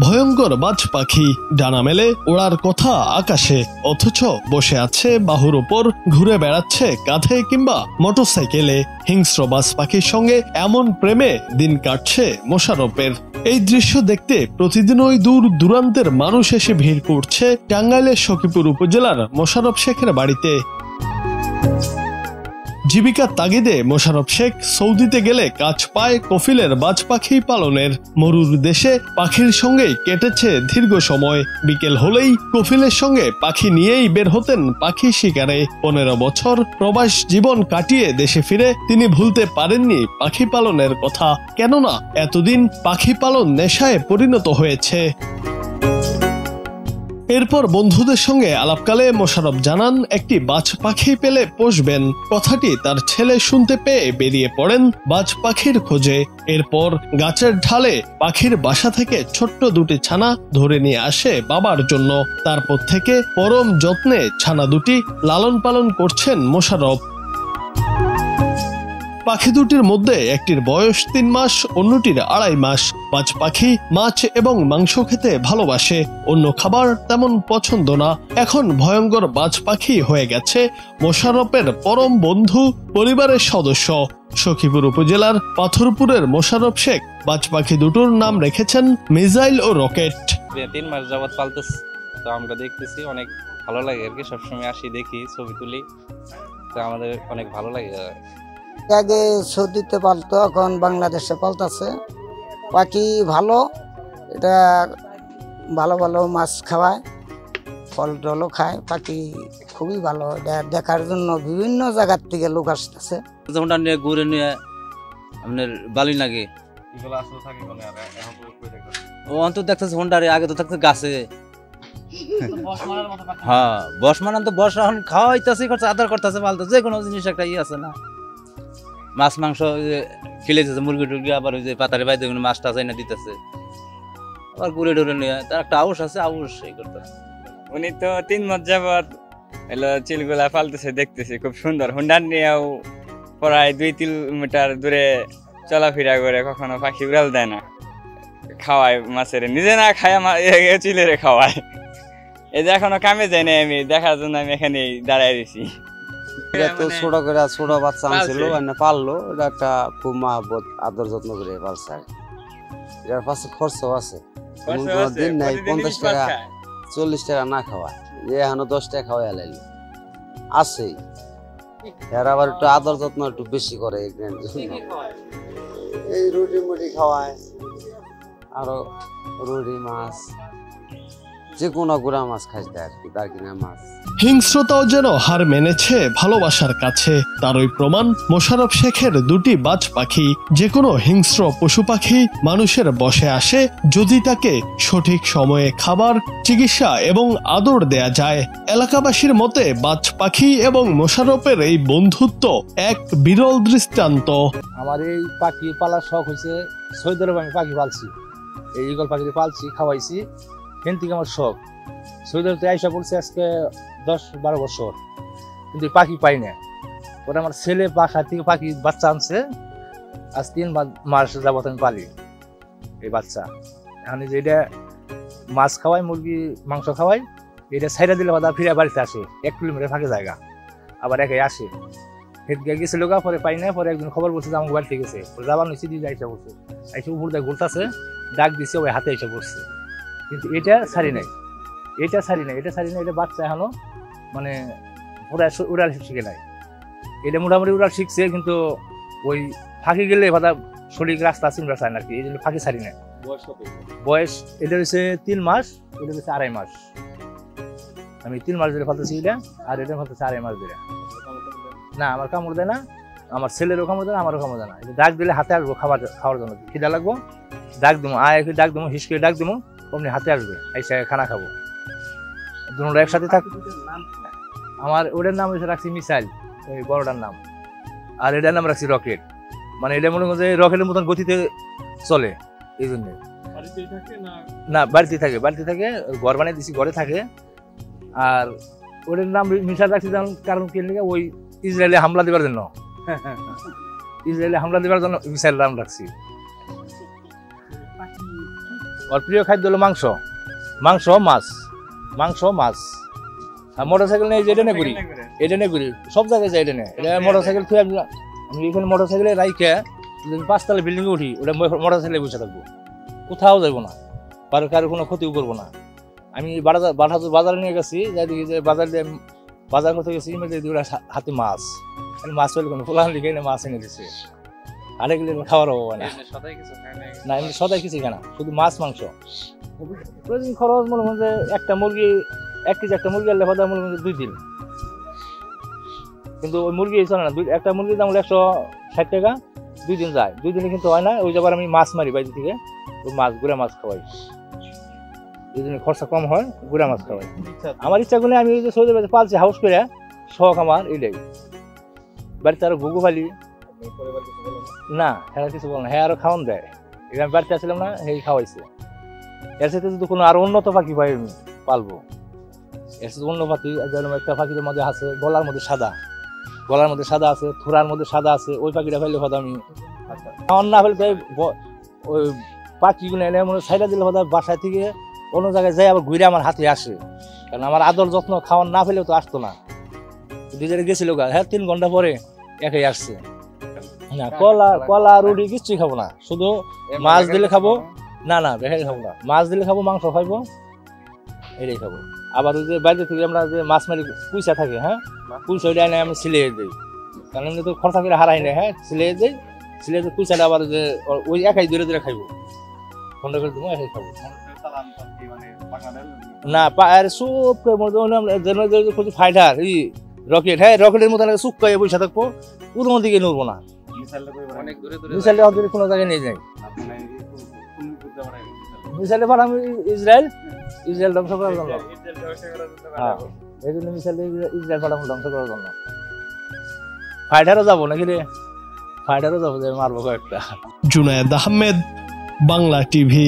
ভয়ঙ্কর বাজ পাখি, ডানা মেলে ওড়ার কথা আকাশে, অথচ বসে আছে বাহুর উপর, ঘুরে বেড়াচ্ছে কাঁধে কিংবা মোটরসাইকেলে। হিংস্র বাজ পাখির সঙ্গে এমন প্রেমে দিন কাটছে মোশাররফের। এই দৃশ্য দেখতে প্রতিদিনই দূর দূরান্তের মানুষ এসে ভিড় করছে টাঙ্গাইলের সখীপুর উপজেলার মোশাররফ শেখের বাড়িতে। জীবিকার তাগিদে মোশাররফ শেখ সৌদিতে গেলে কাজ পায় কফিলের বাজ পাখি পালনের। মরুর দেশে পাখির সঙ্গেই কেটেছে দীর্ঘ সময়। বিকেল হলেই কফিলের সঙ্গে পাখি নিয়েই বের হতেন পাখি শিকারে। 15 বছর প্রবাস জীবন কাটিয়ে দেশে ফিরে তিনি ভুলতে পারেননি পাখি পালনের কথা, কেননা এতদিন পাখি পালন নেশায় পরিণত হয়েছে। এরপর বন্ধুদের সঙ্গে আলাপকালে মোশাররফ জানান একটি বাজ পাখি পেলে পোষবেন। কথাটি তার ছেলে শুনতে পেয়ে বেরিয়ে পড়েন বাজ পাখির খোঁজে। এরপর গাছের ঢালে পাখির বাসা থেকে ছোট্ট দুটি ছানা ধরে নিয়ে আসে বাবার জন্য। তারপর থেকে পরম যত্নে ছানা দুটি লালন পালন করছেন মোশাররফ। পাখি দুটির মধ্যে একটির বয়স 3 মাস, অন্যটির 2.5 মাস। বাজ পাখি মাছ এবং মাংস খেতে ভালোবাসে, অন্য খাবার তেমন পছন্দ না। এখন ভয়ঙ্কর বাজ পাখি হয়ে গেছে মোশাররফের পরম বন্ধু, পরিবারের সদস্য। সখীপুর উপজেলার পাথরপুরের মোশাররফ শেখ বাজ পাখি দুটোর নাম রেখেছেন মিজাইল ও রকেট। 3 মাস যাবত পালতেছি, তো আমরা দেখতেছি অনেক ভালো লাগে আর কি। সবসময় আসি, দেখি, ছবি তুলি, তো আমাদের অনেক ভালো লাগে। আগে সৌদিতে পালতো, এখন বাংলাদেশে পালতেছে। পাখি ভালো, এটা ভালো ভালো মাছ খাওয়ায়, ফল টলও খায়। পাখি খুবই ভালো, দেখার জন্য বিভিন্ন জায়গার থেকে লোক আসতেছে। যেমনটা নিয়ে ঘুরে নিয়ে আপনার ভালোই লাগে। ও অন্তত দেখতেছে হোন্ডারে, আগে তো থাকতে গাছে। হ্যাঁ, বস তো বস এখন খাওয়া হইতেছে, আদার করতেছে, পালতে যে কোনো জিনিস একটা আছে না, মাছ মাংস খেলেছে, মুরগি টুরগি, আবার ওই যে পাতারে বাইতে মাছটা চাই না দিতেছে, আবার ঘুরে টুরে নিয়ে তার একটা আউশ আছে, আউশ এই করতেছে। উনি তো 3 মাস যাবত এলো চিলগুলা পালতেছে, দেখতেছি খুব সুন্দর। হুন্ডার নিয়েও প্রায় 2 কিলোমিটার দূরে চলাফেরা করে, কখনো পাখি উড়াল দেয় না, খাওয়ায় মাছের, নিজে না খায় চিলেরে খাওয়ায়। এই যে এখনো কামে যায় না, আমি দেখার জন্য আমি এখানে দাঁড়ায় দিছি। এটা তো ছোট করে ছোট বাচ্চা আনছিল, পাললো, এটা একটা খুব মহাব্বত আদর যত্ন করে পালছে। এটার পাশে খরচও আছে, দিন নাই 50 টাকা 40 টাকা না খাওয়ায়, যে এখনো 10 টাকা খাওয়াই আলাইল আছেই। এর আবার একটু আদর যত্ন একটু বেশি করে, এই রুটি মুটি খাওয়ায়, আরো রুটি মাছ, যে কোনো গুড়া মাছ খাইতে আর কি, দারকিনা মাছ। হিংস্রতাও যেন হার মেনেছে ভালোবাসার কাছে, তারই প্রমাণ মোশাররফ শেখের দুটি বাজ পাখি। যে কোনো হিংস্র পশু পাখি মানুষের বশে আসে যদি তাকে সঠিক সময়ে খাবার, চিকিৎসা এবং আদর দেয়া যায়। এলাকাবাসীর মতে বাজ পাখি এবং মোশাররফের এই বন্ধুত্ব এক বিরল দৃষ্টান্ত। আমার এই পাখি পালার শখ হয়েছে, সৌদি আরবে আমি পাখি পালছি, এই ইগল পাখি পালছি, খাওয়াইছি, এখান থেকে আমার শখ। সৌদি আরবে আইসা পড়ছে আজকে 10-12 বছর, কিন্তু পাখি পাই না। পরে আমার ছেলে বাসা থেকে পাখি বাচ্চা আনছে, আজ 3 মাস যাবত আমি পালি এই বাচ্চা। এখন যে এটা মাছ খাওয়াই, মুরগি মাংস খাওয়াই, এটা ছাইড়া দিলে বাদা ফিরে বাড়িতে আসে, 1 কিলোমিটার ফাঁকে জায়গা, আবার একাই আসে। গেছিল গা, পরে পাই না, পরে একদিন খবর বলছে যে আমার বাড়িতে গেছে, যাবার নিচে দিয়ে আইসা পড়ছে, আইসা উপর দিয়ে ঘুরতেছে, ডাক দিছে, ওই হাতে এসে পড়ছে। কিন্তু এটা ছাড়ি নাই, এটা ছাড়ি নাই, এটা বাচ্চা এখনো মানে উড়াল শিখে নাই। এটা মোটামুটি উড়াল শিখছে, কিন্তু ওই ফাঁকি গেলে বাদা সঠিক রাস্তা চিনতে চায় না আর কি, এই জন্য ফাঁকি ছাড়ি নাই। বয়স এটা হচ্ছে 3 মাস, এটা হচ্ছে 2.5 মাস। আমি 3 মাস ধরে ফালতেছি এটা, আর এটা ফালতেছি 2.5 মাস ধরে। না, আমার কামড় দেয় না, আমার ছেলেরও কামড় দেয় না, আমারও কামড় দেয় না। এটা ডাক দিলে হাতে আসবো খাওয়ার জন্য, খিদা লাগবো, ডাক দেবো, ডাক দেবো, হিসকে ডাক দেবো, অমনি হাতে আসবে, আইসা খানা খাবো, দুটো একসাথে থাক। আমার ওটার নাম রাখছি মিসাইল, ওই বড়টার নাম, আর এটার নাম রাখছি রকেট। মানে এটা মনে করছে রকেটের মতন গতিতে চলে, এই জন্য। না, বাড়িতে থাকে, ঘর বানিয়ে দিছি, ঘরে থাকে। আর ওটার নাম মিসাইল রাখছি কারণ কি, ওই ইসরায়েলে হামলা দেওয়ার জন্য, মিসাইল নাম রাখছি। ওর প্রিয় খাদ্য হলো মাংস, মাংস মাছ, মাংস মাছ। আর মোটরসাইকেল নিয়ে যেটা না ঘুরি, এটা নিয়ে ঘুরি, সব জায়গায় যাই এটা নিয়ে। এটা মোটরসাইকেল থুয়ে আমি এখানে মোটরসাইকেলে রাইকে 5তলা বিল্ডিং এ উঠি, ওটা মোটরসাইকেলে বসে থাকবো, কোথাও যাবো না, কারোর কোনো ক্ষতিও করবো না। আমি বাজারে নিয়ে গেছি, যাই দেখি যে বাজার করতে গেছি, হাতে মাছ, মাছ পেলে কোনো ফোলান লিখে মাছ এনে দিচ্ছে, আরেক খাওয়ার হবে না। না এমনি সদাই কিছু খানা, শুধু মাছ মাংস। প্রতিদিন খরচ মনে হয় যে একটা মুরগি 1 কেজি একটা মুরগি আনলে কথা মনে হয় 2 দিন, কিন্তু ওই মুরগি চলে না। একটা মুরগির দাম হলো 160 টাকা, 2 দিন যায়, 2 দিনে কিন্তু হয় না। ওই যাবার আমি মাছ মারি বাইরে থেকে, ওই মাছ গুড়া মাছ খাওয়াই, 2 দিনে খরচা কম হয়, গুড়া মাছ খাওয়াই। আমার ইচ্ছা করলে আমি ওই যে সৌদি আরবে পালছি হাউস করে, শখ আমার এটাই। বাড়িতে আরো ঘুঘু ফালি না, হ্যাঁ কিছু বল না, হ্যাঁ আরো খাওয়ান দেয়। এটা আমি বাড়িতে আসলাম না, সেই খাওয়াইছে। এর সাথে যদি কোনো আরো উন্নত পাখি পাই আমি পালবো। এর সাথে অন্য পাখি যেরকম একটা পাখির মধ্যে আছে গলার মধ্যে সাদা, গলার মধ্যে সাদা আছে, থোড়ার মধ্যে সাদা আছে, ওই পাখিটা পাইলে কথা আমি খাওয়ান না ফেলতে ওই পাখিগুলো এনে মনে সাইডা দিলে কথা বাসায় থেকে অন্য জায়গায় যাই আবার ঘুরে আমার হাতে আসে। কারণ আমার আদর যত্ন খাওয়ান না ফেলেও তো আসতো না। দুজনে গেছিল গা, হ্যাঁ 3 ঘন্টা পরে একাই আসছে। না কলা রুটি কিচ্ছুই খাবো না, শুধু মাছ দিলে খাবো। না না বেকারি খাবো না, মাছ দিলে খাবো, মাংস খাইবো, এটাই খাবো। আবার ওই যে বাইরে থেকে আমরা যে মাছ মারি পয়সা থাকে, হ্যাঁ পয়সা ওইটা এনে আমি সিলিয়ে দিই, কারণ এমনি তো খরচা করে হারাই না, হ্যাঁ সিলিয়ে দিই, সিলিয়ে দিয়ে পয়সাটা আবার যে ওই একাই দূরে দূরে খাইবো, ফোনটা করে দেবো, একাই খাবো। না আর সব ফাইটার রকেট, হ্যাঁ রকেটের মতো চুপকাই পয়সা থাকবো, কোনো দিকে নড়বো না, মিসাইলটা অন্তত কোনো জায়গায় নিয়ে যাই। মিসাইলটা পাঠাম ইসরায়েল ধ্বংস করার জন্য, হ্যাঁ এই জন্য মিসাইলটা ইসরায়েল পাঠাম ধ্বংস করার জন্য। ফাইটারও যাবো নাকি রে, ফাইটারও যাবো, মারবো কয়েকটা। জুনায়েদ আহমেদ, বাংলা টিভি।